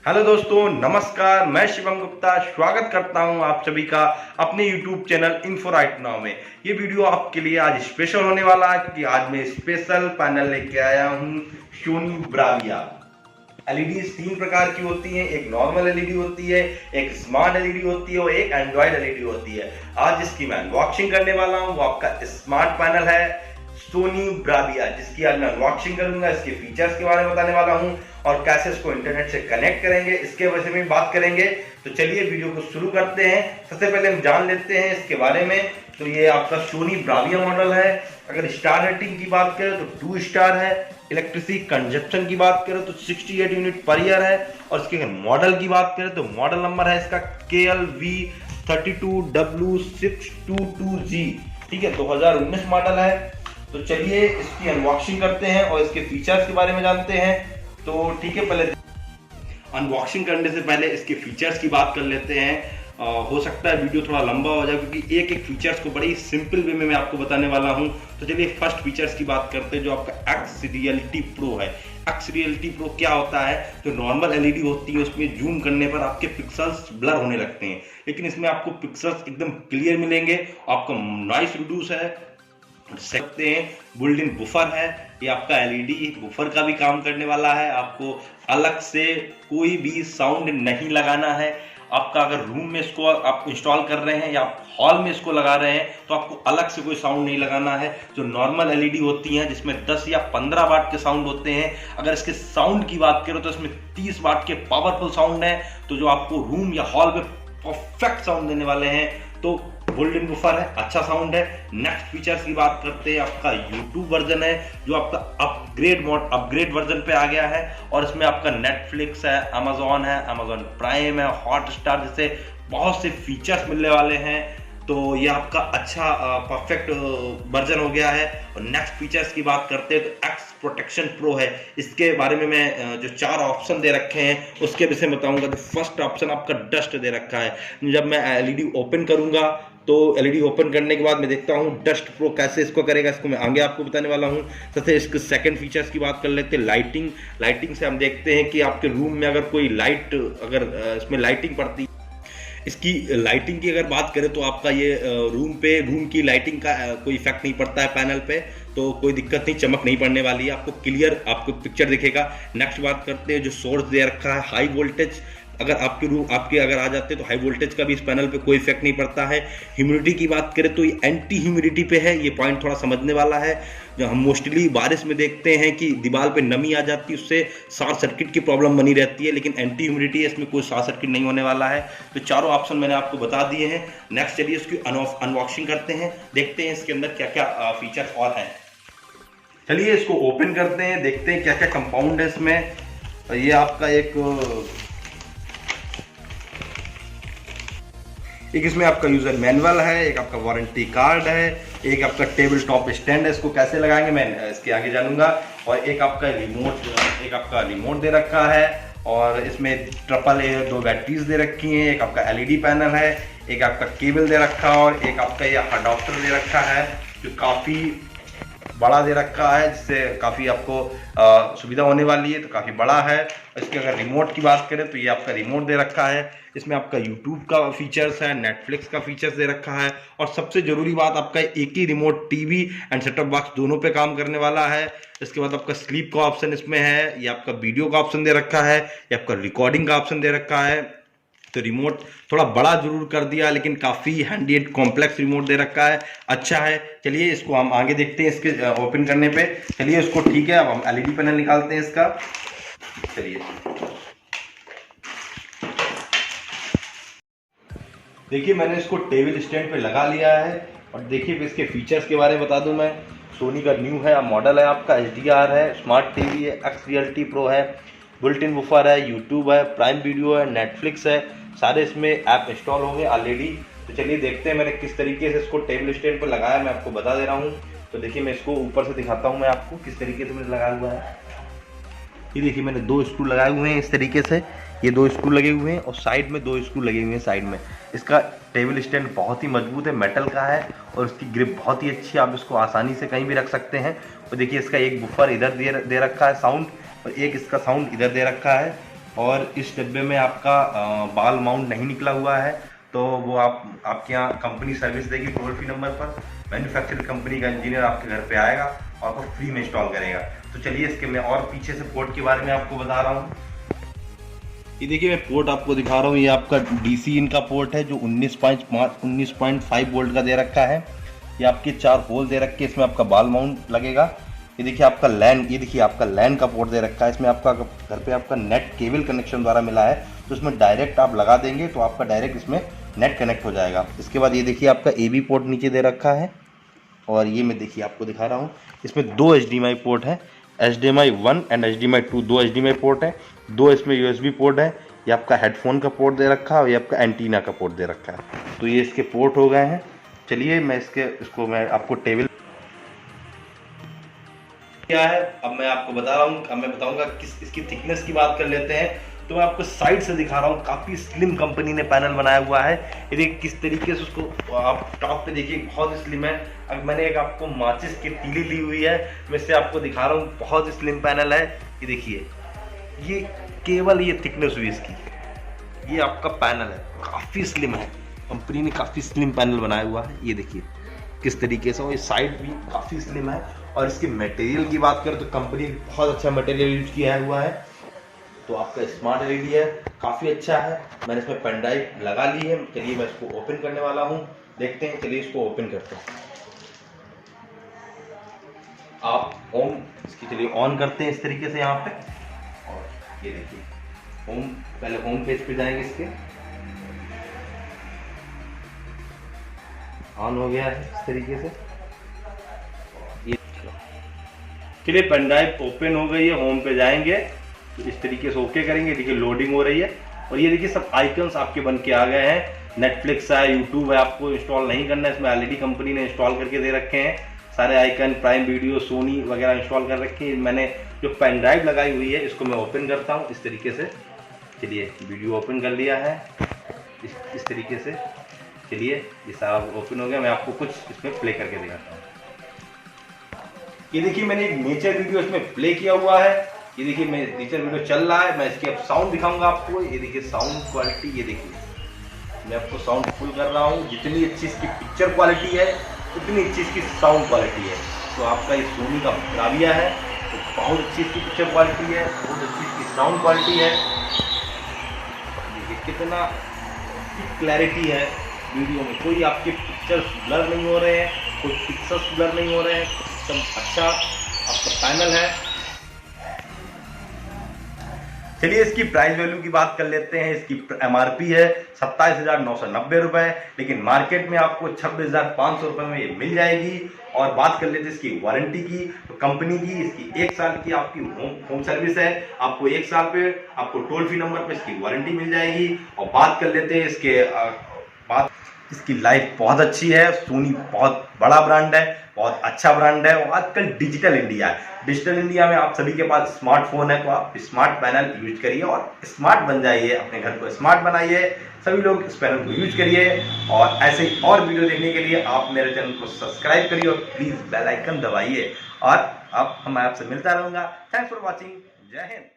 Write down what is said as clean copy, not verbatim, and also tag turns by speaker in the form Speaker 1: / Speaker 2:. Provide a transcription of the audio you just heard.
Speaker 1: Hello दोस्तों, नमस्कार। मैं शिवम गुप्ता स्वागत करता हूं आप सभी का अपने YouTube channel info right now में। ये वीडियो आपके लिए आज स्पेशल होने वाला है क्योंकि आज मैं स्पेशल पैनल लेके आया हूं सोनी ब्राविया। एलईडीज तीन प्रकार की होती हैं, एक नॉर्मल एलईडी होती है, एक स्मार्ट एलईडी होती है और एक एंड्रॉइड एलईडी होती है। आज जिसकी मैं अनबॉक्सिंग करने वाला हूं वो आपका स्मार्ट पैनल है सोनी ब्राविया, जिसकी आज मैं अनबॉक्सिंग करूंगा। इसके फीचर्स के बारे में बताने वाला हूं और कैसे इसको इंटरनेट से कनेक्ट करेंगे इसके बारे में बात करेंगे। तो चलिए वीडियो को शुरू करते हैं। सबसे पहले हम जान लेते हैं इसके बारे में। तो ये आपका सोनी ब्राविया मॉडल है। अगर स्टार रेटिंग की बात करें तो 2 स्टार है। इलेक्ट्रिसिटी कंजप्शन की बात करें तो 68 यूनिट पर ईयर है। और इसके मॉडल की बात करें तो मॉडल नंबर है इसका KLV32W622G। ठीक है, 2019 मॉडल है। तो चलिए इसकी अनबॉक्सिंग करते हैं और इसके फीचर्स के बारे में जानते हैं। तो ठीक है, पहले अनबॉक्सिंग करने से पहले इसके फीचर्स की बात कर लेते हैं। हो सकता है वीडियो थोड़ा लंबा हो जाए क्योंकि एक एक फीचर्स को बड़ी सिंपल वे में मैं आपको बताने वाला हूं। तो चलिए फर्स्ट फीचर्स की बात करते हैं, जो आपका एक्स रियलिटी प्रो है। एक्स रियलिटी प्रो क्या होता है? जो नॉर्मल एलईडी होती है उसमें जूम करने पर आपके पिक्सल्स ब्लर होने लगते हैं, लेकिन इसमें आपको पिक्सल्स एकदम क्लियर मिलेंगे। आपका नॉइस रिड्यूस है, सकते हैं बुल्ट इन बुफर है। ये आपका एलईडी बुफर का भी काम करने वाला है। आपको अलग से कोई भी साउंड नहीं लगाना है। आपका अगर रूम में इसको आप इंस्टॉल कर रहे हैं या हॉल में इसको लगा रहे हैं तो आपको अलग से कोई साउंड नहीं लगाना है। जो नॉर्मल एलईडी होती हैं जिसमें 10 या 15 वाट के साउंड होते हैं, अगर इसके साउंड की बात करें तो इसमें 30 वाट के पावरफुल साउंड है। तो जो आपको रूम या हॉल में परफेक्ट साउंड देने वाले हैं। तो गोल्डन बुफर है, अच्छा साउंड है। नेक्स्ट फीचर्स की बात करते हैं, आपका यूट्यूब वर्जन है जो आपका अपग्रेड वर्जन पे आ गया है। और इसमें आपका नेटफ्लिक्स है, अमेजॉन है, अमेजॉन प्राइम है, हॉटस्टार जैसे बहुत से फीचर्स मिलने वाले हैं। तो ये आपका अच्छा परफेक्ट वर्जन हो गया है। और नेक्स्ट फीचर्स की बात करते हैं तो एक्स प्रोटेक्शन प्रो है। इसके बारे में मैं जो 4 ऑप्शन दे रखे हैं उसके विषय में बताऊंगा। तो फर्स्ट ऑप्शन आपका डस्ट दे रखा है। जब मैं एलईडी ओपन करूंगा तो एलईडी ओपन करने के बाद मैं देखता हूं डस्ट प्रो कैसे इसको करेगा, इसको मैं आगे आपको बताने वाला हूं। सबसे इसके सेकंड फीचर्स की बात कर लेते हैं, लाइटिंग से हम देखते हैं कि आपके रूम में अगर कोई लाइट, अगर इसमें लाइटिंग पड़ती, इसकी लाइटिंग की अगर बात करें तो आपका ये रूम की लाइटिंग का कोई इफेक्ट नहीं पड़ता है पैनल पे। तो कोई दिक्कत नहीं, चमक नहीं पड़ने वाली है, आपको क्लियर आपको पिक्चर दिखेगा। नेक्स्ट बात करते हैं, जो सोर्स दे रखा है हाई वोल्टेज। अगर आपके अगर आ जाते हैं तो हाई वोल्टेज का भी इस पैनल पे कोई इफेक्ट नहीं पड़ता है। ह्यूमिडिटी की बात करें तो ये एंटी ह्यूमिडिटी पे है। ये पॉइंट थोड़ा समझने वाला है। जो हम मोस्टली बारिश में देखते हैं कि दीवार पे नमी आ जाती है, उससे शॉर्ट सर्किट की प्रॉब्लम बनी रहती है, लेकिन एंटी ह्यूमिडिटी है, इसमें कोई शॉर्ट सर्किट नहीं होने वाला है। तो चारों ऑप्शन मैंने आपको बता दिए हैं। नेक्स्ट चलिए इसकी अनबॉक्सिंग करते हैं, देखते हैं इसके अंदर क्या क्या फीचर्स और हैं। चलिए इसको ओपन करते हैं, देखते हैं क्या क्या कंपाउंड है इसमें। ये आपका एक इसमें आपका यूजर मैनुअल है, एक आपका वारंटी कार्ड है, एक आपका टेबल टॉप स्टैंड है, इसको कैसे लगाएंगे मैं इसके आगे जानूंगा। और एक आपका रिमोट दे रखा है। और इसमें AAA 2 बैटरीज दे रखी हैं। एक आपका एलईडी पैनल है, एक आपका केबल दे रखा है और एक आपका ये अडॉप्टर दे रखा है जो काफ़ी बड़ा दे रखा है, जिससे काफ़ी आपको सुविधा होने वाली है। तो काफ़ी बड़ा है। इसके अगर रिमोट की बात करें तो ये आपका रिमोट दे रखा है। इसमें आपका यूट्यूब का फीचर्स है, नेटफ्लिक्स का फीचर्स दे रखा है। और सबसे जरूरी बात, आपका एक ही remote TV and setup box दोनों पे काम करने वाला है। इसके बाद आपका स्लीप का ऑप्शन इसमें है, ये आपका वीडियो का ऑप्शन दे रखा है, ये आपका रिकॉर्डिंग का ऑप्शन दे रखा है। तो रिमोट थोड़ा बड़ा जरूर कर दिया, लेकिन काफ़ी हैंडी एंड कॉम्प्लेक्स रिमोट दे रखा है, अच्छा है। चलिए इसको हम आगे देखते हैं इसके ओपन करने पे। चलिए इसको, ठीक है, अब हम एलईडी पैनल निकालते हैं इसका। चलिए देखिए, मैंने इसको टेबल स्टैंड पे लगा लिया है। और देखिए इसके फीचर्स के बारे में बता दूं मैं। सोनी का न्यू है मॉडल है, आपका HDR है, स्मार्ट टीवी है, एक्स रियलिटी प्रो है, बुल्ट इन बुफर है, यूट्यूब है, प्राइम वीडियो है, नेटफ्लिक्स है। सारे इसमें ऐप इंस्टॉल होंगे ऑलरेडी। तो चलिए देखते हैं मैंने किस तरीके से इसको टेबल स्टैंड पर लगाया, मैं आपको बता दे रहा हूँ। तो देखिए मैं इसको ऊपर से दिखाता हूँ मैं आपको किस तरीके से मैंने लगाया हुआ है। ये देखिए मैंने 2 स्क्रू लगाए हुए हैं इस तरीके से। ये 2 स्क्रू लगे हुए हैं और साइड में 2 स्क्रू लगे हुए हैं साइड में। इसका टेबल स्टैंड बहुत ही मजबूत है, मेटल का है और इसकी ग्रिप बहुत ही अच्छी है। आप इसको आसानी से कहीं भी रख सकते हैं। और देखिए इसका एक बुफर इधर दे रखा है साउंड, और एक इसका साउंड इधर दे रखा है। और इस डिब्बे में आपका बाल माउंट नहीं निकला हुआ है, तो वो आपके यहाँ कंपनी सर्विस देगी टोल फ्री नंबर पर। मैन्युफैक्चरिंग कंपनी का इंजीनियर आपके घर पे आएगा और आपको फ्री में इंस्टॉल करेगा। तो चलिए इसके मैं और पीछे से पोर्ट के बारे में आपको बता रहा हूँ। ये देखिए मैं पोर्ट आपको दिखा रहा हूँ, ये आपका DC इन का पोर्ट है जो 19.5 वोल्ट का दे रखा है। ये आपके 4 होल दे रखे हैं, इसमें आपका बाल माउंट लगेगा। ये देखिए आपका लैन, ये देखिए आपका लैन का पोर्ट दे रखा है, इसमें आपका घर पे आपका नेट केबल कनेक्शन द्वारा मिला है, तो इसमें डायरेक्ट आप लगा देंगे तो आपका डायरेक्ट इसमें नेट कनेक्ट हो जाएगा। इसके बाद ये देखिए आपका AB पोर्ट नीचे दे रखा है, और ये मैं देखिए आपको दिखा रहा हूँ, इसमें 2 HDMI पोर्ट है, HDMI 1 and HDMI 2, 2 HDMI port है, 2 इसमें USB पोर्ट है। ये आपका हेडफोन का पोर्ट दे रखा है और ये आपका एंटीना का पोर्ट दे रखा है। तो ये इसके पोर्ट हो गए हैं। चलिए मैं इसको मैं आपको टेबल क्या है अब मैं आपको बता रहा हूँ। अब मैं बताऊंगा किस इसकी थिकनेस की बात कर लेते हैं। तो मैं आपको साइड से दिखा रहा हूँ, काफ़ी स्लिम कंपनी ने पैनल बनाया हुआ है। ये देखिए किस तरीके से उसको आप टॉप पे देखिए, बहुत स्लिम है। अब मैंने एक आपको माचिस की तीली ली हुई है, मैं इससे आपको दिखा रहा हूँ, बहुत स्लिम पैनल है। ये देखिए, ये केवल ये थिकनेस हुई इसकी, ये आपका पैनल है, काफ़ी स्लिम है। कंपनी ने काफ़ी स्लिम पैनल बनाया हुआ है। ये देखिए किस तरीके से, और ये साइड भी काफ़ी स्लिम है। और इसके मटेरियल की बात करें तो कंपनी ने बहुत अच्छा मटेरियल यूज किया हुआ है। तो आपका स्मार्ट LED है, काफ़ी अच्छा है। मैंने इसमें पेन ड्राइव लगा ली है। चलिए मैं इसको ओपन करने वाला हूँ, देखते हैं। चलिए इसको ओपन करते हैं। आप होम इसकी चलिए ऑन करते हैं इस तरीके से यहाँ पे, और ये देखिए होम, पहले होम पेज पे जाएंगे, इसके ऑन हो गया है इस तरीके से। ये चलिए पेन ड्राइव ओपन हो गई है, होम पे जाएंगे तो इस तरीके से ओके करेंगे। देखिए लोडिंग हो रही है, और ये देखिए सब आइकन्स आपके बन के आ गए हैं। नेटफ्लिक्स है, यूट्यूब है, आपको इंस्टॉल नहीं करना है, इसमें ऑलरेडी कंपनी ने इंस्टॉल करके दे रखे हैं सारे आइकन। प्राइम वीडियो, सोनी वगैरह इंस्टॉल कर रखे हैं। मैंने जो पेन ड्राइव लगाई हुई है इसको मैं ओपन करता हूँ इस तरीके से। चलिए वीडियो ओपन कर लिया है इस तरीके से। चलिए ये सारा ओपन हो गया, मैं आपको कुछ इसमें प्ले करके दिखाता हूँ। ये देखिए मैंने एक नेचर वीडियो इसमें प्ले किया हुआ है। ये देखिए मैं नेचर वीडियो चल रहा है, मैं इसकी अब साउंड दिखाऊंगा आपको। ये देखिए साउंड क्वालिटी, ये देखिए मैं आपको साउंड फुल कर रहा हूँ। जितनी अच्छी इसकी पिक्चर क्वालिटी है उतनी अच्छी इसकी साउंड क्वालिटी है। तो आपका ये सोनी का ब्राविया है, तो बहुत अच्छी इसकी पिक्चर क्वालिटी है, बहुत अच्छी इसकी साउंड क्वालिटी है। देखिए कितना क्लैरिटी है वीडियो में, कोई आपके पिक्चर्स ब्लर नहीं हो रहे हैं, कोई पिक्सल्स ब्लर नहीं हो रहे हैं, एकदम अच्छा आपका पैनल है। चलिए इसकी प्राइस वैल्यू की बात कर लेते हैं। इसकी MRP है 27,990 रुपए, लेकिन मार्केट में आपको 26,500 रुपए में ये मिल जाएगी। और बात कर लेते हैं इसकी वारंटी की, तो कंपनी की इसकी 1 साल की आपकी होम सर्विस है। आपको 1 साल पे आपको टोल फ्री नंबर पे इसकी वारंटी मिल जाएगी। और बात कर लेते हैं इसकी लाइफ बहुत अच्छी है। सोनी बहुत बड़ा ब्रांड है, बहुत अच्छा ब्रांड है, और आजकल डिजिटल इंडिया है। डिजिटल इंडिया में आप सभी के पास स्मार्टफोन है, तो आप स्मार्ट पैनल यूज करिए और स्मार्ट बन जाइए, अपने घर को स्मार्ट बनाइए। सभी लोग इस पैनल को यूज करिए, और ऐसे ही और वीडियो देखने के लिए आप मेरे चैनल को सब्सक्राइब करिए और प्लीज बेल आइकन दबाइए। और अब मैं आपसे मिलता रहूंगा। Thanks for watching. जय हिंद।